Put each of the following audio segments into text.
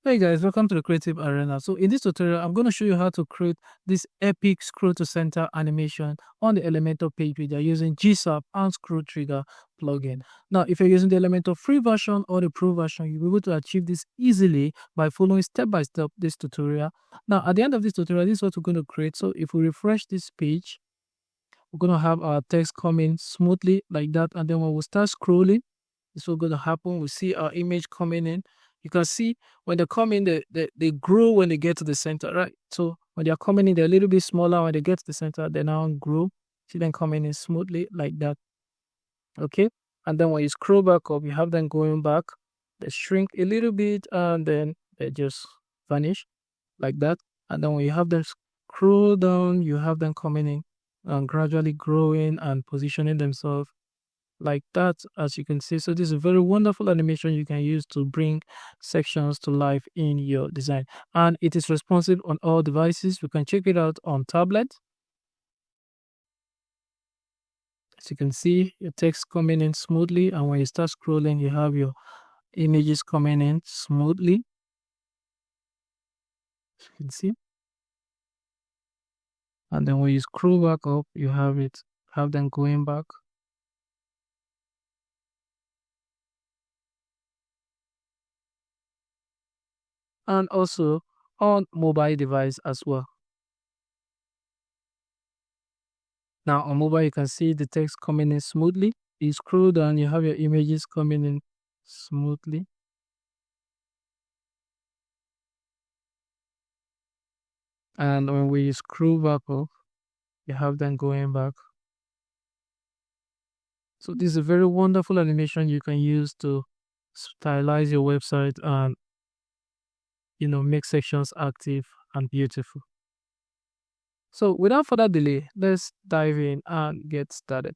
Hey guys, welcome to the Creative Arena. So in this tutorial, I'm going to show you how to create this epic scroll to center animation on the Elementor page with using GSAP and ScrollTrigger plugin. Now, if you're using the Elementor free version or the pro version, you'll be able to achieve this easily by following step by step this tutorial. Now, at the end of this tutorial, this is what we're going to create. So if we refresh this page, we're going to have our text coming smoothly like that. And then when we start scrolling, this is what's going to happen. We see our image coming in. You can see when they come in, they grow when they get to the center, right? So when they're coming in, they're a little bit smaller. When they get to the center, they now grow. See them coming in smoothly like that. Okay. And then when you scroll back up, you have them going back. They shrink a little bit and then they just vanish like that. And then when you have them scroll down, you have them coming in and gradually growing and positioning themselves like that, as you can see. So this is a very wonderful animation you can use to bring sections to life in your design, and it is responsive on all devices. We can check it out on tablet. As you can see, your text coming in smoothly, and when you start scrolling, you have your images coming in smoothly, as you can see. And then when you scroll back up, you have them going back. And also on mobile device as well. Now on mobile, you can see the text coming in smoothly. You scroll down, you have your images coming in smoothly. And when we scroll back up, you have them going back. So this is a very wonderful animation you can use to stylize your website and, make sections active and beautiful. So without further delay, let's dive in and get started.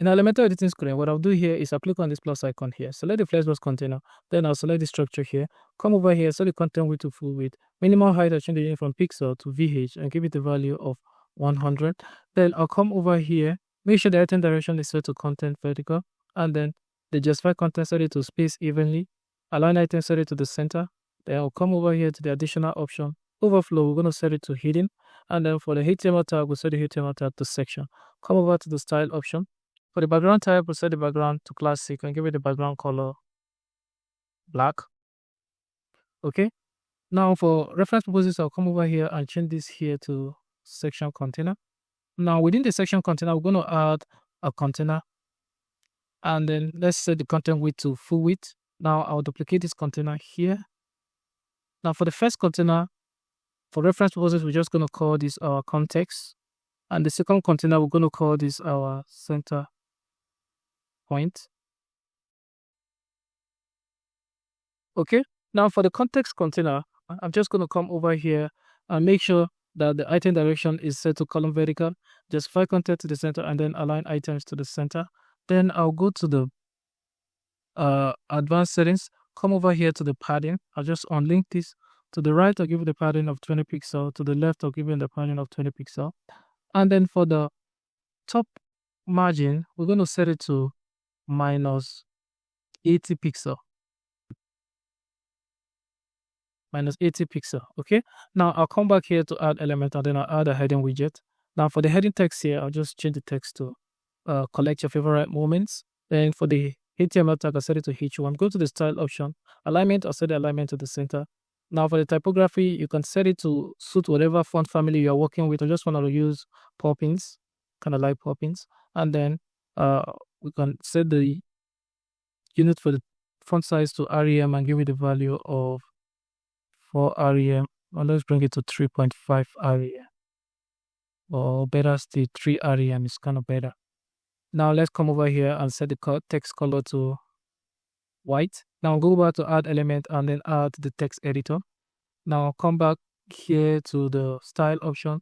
In Elementor editing screen, what I'll do here is I'll click on this plus icon here, select the flexbox container, then I'll select the structure here, come over here, set the content width to full width, minimal height, I'll change the unit from pixel to VH and give it the value of 100. Then I'll come over here, make sure the item direction is set to content vertical, and then the justify content set it to space evenly, align item set it to the center. Then I'll come over here to the additional option, overflow, we're going to set it to hidden, and then for the HTML tag, we'll set the HTML tag to section. Come over to the style option. For the background type, we'll set the background to classic and give it the background color black. Okay. Now for reference purposes, I'll come over here and change this here to section container. Now within the section container, we're going to add a container. And then let's set the content width to full width. Now I'll duplicate this container here. Now for the first container, for reference purposes, we're just going to call this our context. And the second container, we're going to call this our center point. Okay, now for the context container, I'm just going to come over here and make sure that the item direction is set to column vertical, justify content to the center, and then align items to the center. Then I'll go to the advanced settings, come over here to the padding. I'll just unlink this. To the right, I'll give it the padding of 20 pixel. To the left, I'll give it the padding of 20 pixel. And then for the top margin, we're going to set it to minus 80 pixel. Minus 80 pixel. Okay. Now I'll come back here to add element and then I'll add a heading widget. Now for the heading text here, I'll just change the text to collect your favorite moments. Then for the HTML tag, I'll set it to H1. Go to the style option. Alignment, I'll set the alignment to the center. Now for the typography, you can set it to suit whatever font family you're working with. I just want to use Poppins, kind of like Poppins. And then we can set the unit for the font size to REM and give it the value of 4 REM. Or let's bring it to 3.5 REM. Or better still, 3 REM is kind of better. Now let's come over here and set the text color to white. Now go back to add element and then add the text editor. Now come back here to the style option,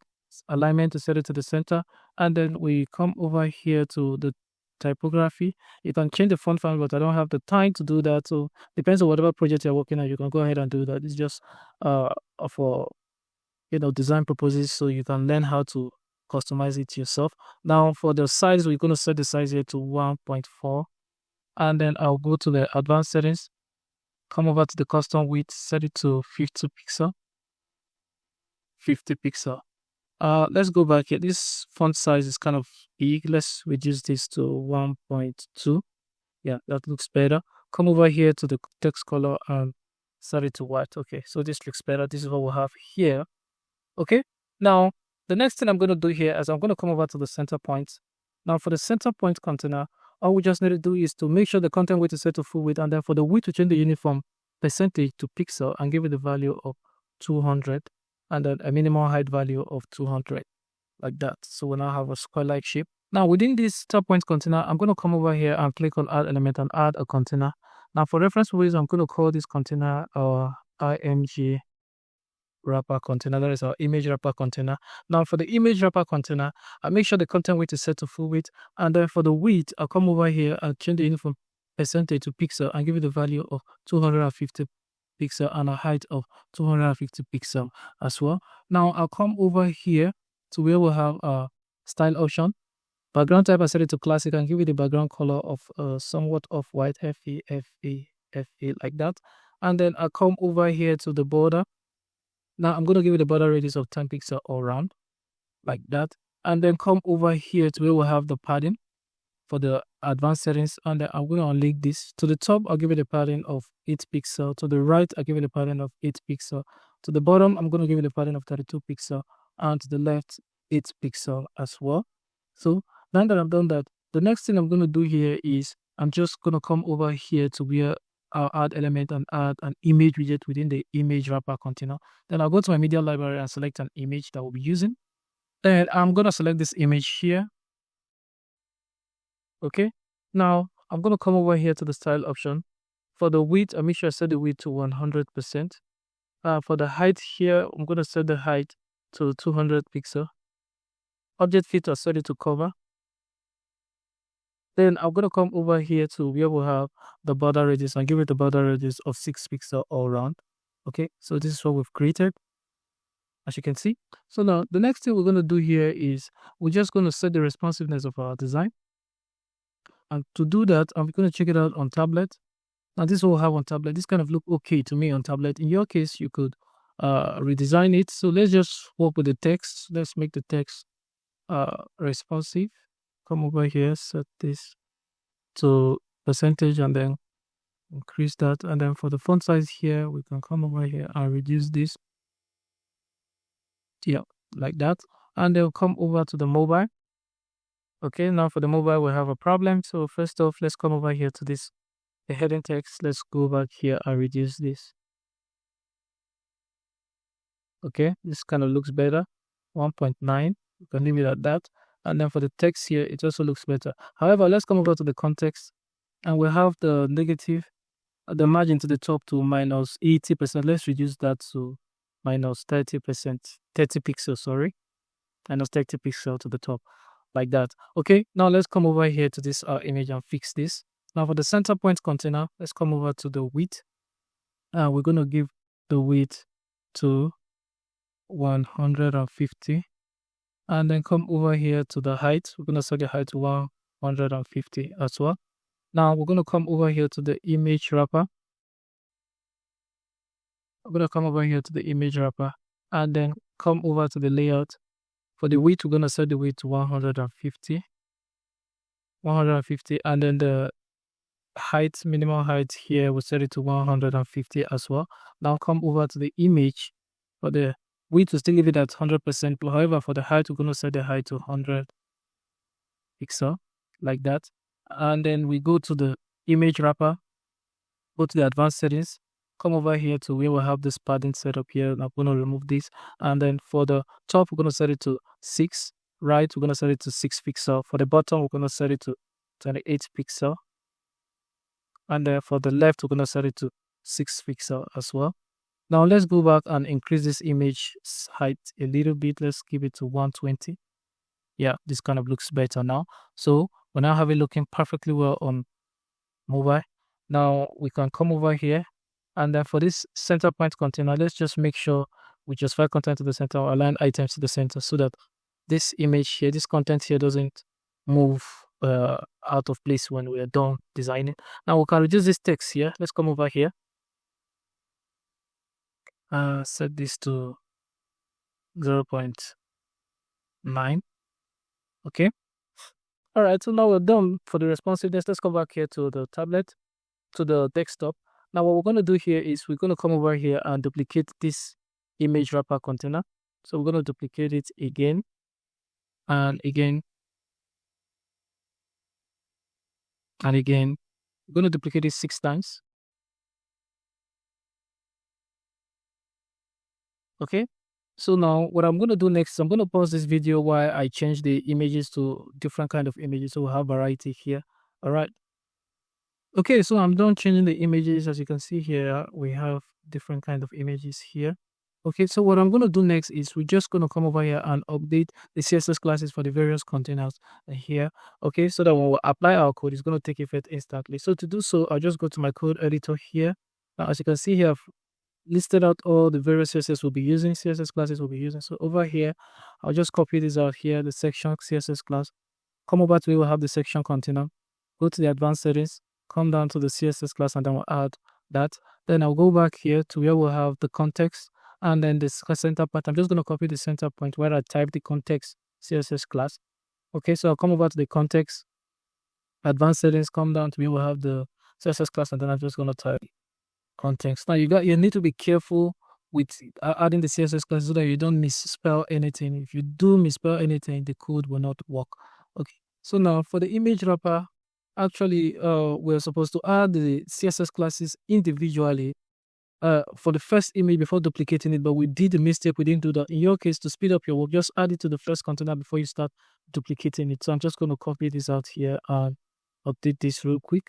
alignment to set it to the center, and then we come over here to the typography. You can change the font family, but I don't have the time to do that. So depends on whatever project you're working on, you can go ahead and do that. It's just for design purposes, so you can learn how to customize it yourself. Now for the size, we're going to set the size here to 1.4, and then I'll go to the advanced settings, come over to the custom width, set it to 50 pixel. Let's go back here. This font size is kind of big. Let's reduce this to 1.2. Yeah, that looks better. Come over here to the text color and set it to white. Okay, so this looks better. This is what we have here. Okay, now the next thing I'm going to do here is I'm going to come over to the center point. Now for the center point container, all we just need to do is to make sure the content width is set to full width, and then for the width to change the uniform percentage to pixel and give it the value of 200, and then a minimum height value of 200, like that. So we now have a square-like shape. Now within this top point container, I'm going to come over here and click on add element and add a container. Now for reference purposes, I'm going to call this container img wrapper container. That is our image wrapper container. Now for the image wrapper container, I make sure the content width is set to full width, and then for the width, I'll come over here and change the uniform percentage to pixel and give it the value of 250 pixel and a height of 250 pixel as well. Now I'll come over here to where we have a style option. Background type, I set it to classic and give it the background color of somewhat of white, FE, like that. And then I'll come over here to the border. Now I'm going to give it a border radius of 10 pixel all around, like that. And then come over here to where we have the padding for the advanced settings, and then I'm going to unlink this. To the top, I'll give it a padding of 8 pixel. To the right, I'll give it a padding of 8 pixel. To the bottom, I'm going to give it a padding of 32 pixel, and to the left, 8 pixel as well. So now that I've done that, the next thing I'm going to do here is I'm just going to come over here to where I'll add element and add an image widget within the image wrapper container. Then I'll go to my media library and select an image that we'll be using. Then I'm going to select this image here. Okay, now I'm going to come over here to the style option. For the width, I make sure I set the width to 100%. For the height here, I'm going to set the height to 200 pixel. Object fit, I set it to cover. Then I'm going to come over here to where we have the border radius and give it the border radius of 6 pixel all around. Okay, so this is what we've created, as you can see. So now the next thing we're going to do here is we're just going to set the responsiveness of our design. And to do that, I'm going to check it out on tablet. Now this is what we have on tablet. This kind of look okay to me on tablet. In your case, you could redesign it. So let's just work with the text. Let's make the text responsive. Come over here, set this to percentage, and then increase that. And then for the font size here, we can come over here and reduce this. Yeah, like that. And then come over to the mobile. Okay, now for the mobile, we have a problem. So first off, let's come over here to this, the heading text. Let's go back here and reduce this. Okay, this kind of looks better. 1.9. You can leave it at that. And then for the text here, it also looks better. However, let's come over to the context, and we have the negative, the margin to the top to minus 80%. Let's reduce that to minus 30%, 30 pixels, sorry. Minus 30 pixels to the top, like that. Okay, now let's come over here to this image and fix this. Now for the center point container, let's come over to the width. We're going to give the width to 150. And then come over here to the height. We're going to set the height to 150 as well. Now we're going to come over here to the image wrapper. I'm going to come over here to the image wrapper and then come over to the layout. For the width, we're going to set the width to 150. 150, and then the height, minimum height here, we'll set it to 150 as well. Now come over to the image. For the width, to still leave it at 100%. However, for the height, we're going to set the height to 100 pixel, like that. And then we go to the image wrapper, go to the advanced settings, come over here to where we have this padding set up here. I'm going to remove this. And then for the top, we're going to set it to 6. Right, we're going to set it to 6 pixel. For the bottom, we're going to set it to 28 pixel. And then for the left, we're going to set it to 6 pixel as well. Now let's go back and increase this image height a little bit. Let's give it to 120. Yeah, this kind of looks better now. So we now have it looking perfectly well on mobile. Now we can come over here, and then for this center point container, let's just make sure we justify content to the center or align items to the center so that this image here, this content here doesn't move out of place when we are done designing. Now we can reduce this text here. Let's come over here. Set this to 0.9. Okay. All right. So now we're done for the responsiveness. Let's come back here to the tablet, to the desktop. Now what we're going to do here is we're going to come over here and duplicate this image wrapper container. So we're going to duplicate it again and again and again. We're going to duplicate it 6 times. Okay. So now what I'm going to do next is I'm going to pause this video while I change the images to different kind of images. So we'll have variety here. All right. Okay, so I'm done changing the images. As you can see here, we have different kind of images here. Okay, so what I'm going to do next is we're just going to come over here and update the CSS classes for the various containers here. Okay, so that when we apply our code, it's going to take effect instantly. So to do so, I'll just go to my code editor here. Now, as you can see here, I've listed out all the various CSS we'll be using, CSS classes we'll be using. So over here, I'll just copy this out here, the section CSS class. Come over to where we'll have the section container. Go to the advanced settings, come down to the CSS class, and then we'll add that. Then I'll go back here to where we'll have the context and then the center point. I'm just going to copy the center point where I type the context CSS class. Okay, so I'll come over to the context, advanced settings, come down to where we'll have the CSS class, and then I'm just going to type context. Now you need to be careful with adding the CSS class so that you don't misspell anything. If you do misspell anything, the code will not work. Okay, so now for the image wrapper, actually we're supposed to add the CSS classes individually for the first image before duplicating it, but we did a mistake. We didn't do that. In your case, to speed up your work, just add it to the first container before you start duplicating it. So I'm just going to copy this out here and update this real quick.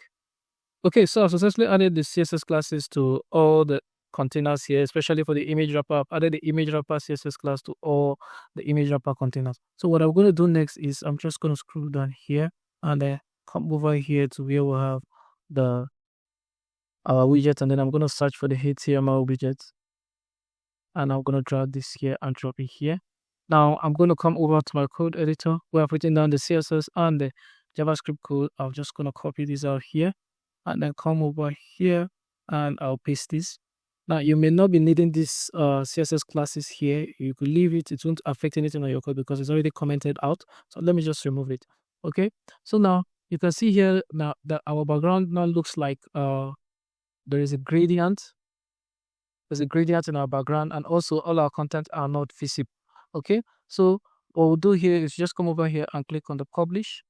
Okay, so I've successfully added the CSS classes to all the containers here, especially for the image wrapper. I've added the image wrapper CSS class to all the image wrapper containers. So what I'm going to do next is I'm just going to scroll down here and then come over here to where we'll have our widget, and then I'm going to search for the HTML widget, and I'm going to drag this here and drop it here. Now I'm going to come over to my code editor where I've written down the CSS and the JavaScript code. I'm just going to copy this out here and then come over here and I'll paste this. Now you may not be needing these CSS classes here. You could leave it. It won't affect anything on your code because it's already commented out. So let me just remove it. Okay. So now you can see here now that our background now looks like there is a gradient. There's a gradient in our background, and also all our content are not visible. Okay. So what we'll do here is just come over here and click on the publish.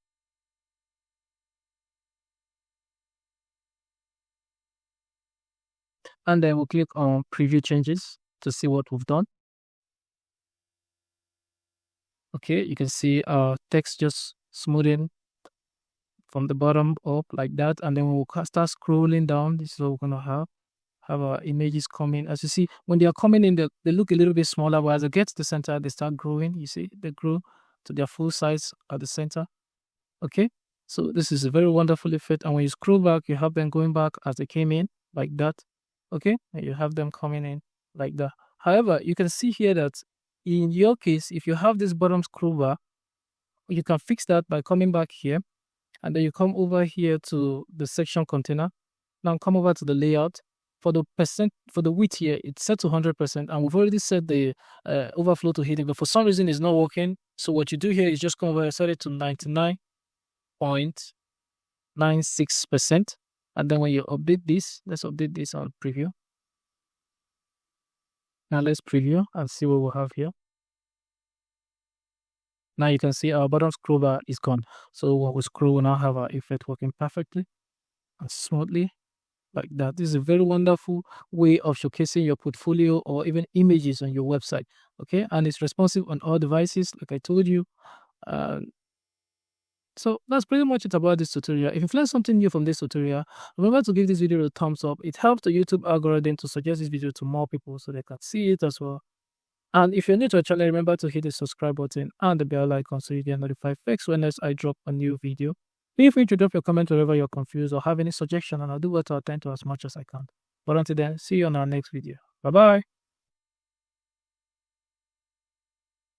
And then we'll click on preview changes to see what we've done. Okay, you can see our text just smoothing from the bottom up like that. And then we'll start scrolling down. This is what we're going to have our images coming. As you see, when they are coming in, they look a little bit smaller, but as it gets to the center, they start growing. You see, they grow to their full size at the center. Okay, so this is a very wonderful effect. And when you scroll back, you have them going back as they came in like that. Okay, and you have them coming in like that. However, you can see here that in your case, if you have this bottom scroll bar, you can fix that by coming back here, and then you come over here to the section container. Now come over to the layout. For the width here, it's set to 100%, and we've already set the overflow to hidden, but for some reason it's not working. So what you do here is just come over and set it to 99.96%. And then when you update this, let's update this on preview. Now let's preview and see what we'll have here. Now you can see our bottom scroll bar is gone. So when we scroll, we'll now have our effect working perfectly and smoothly like that. This is a very wonderful way of showcasing your portfolio or even images on your website. Okay, and it's responsive on all devices, like I told you. So that's pretty much it about this tutorial. If you've learned something new from this tutorial, remember to give this video a thumbs up. It helps the YouTube algorithm to suggest this video to more people so they can see it as well. And if you're new to our channel, remember to hit the subscribe button and the bell icon so you get notified next when I drop a new video. Feel free to drop your comment wherever you're confused or have any suggestion, and I'll do what to attend to as much as I can. But until then, see you on our next video. Bye bye.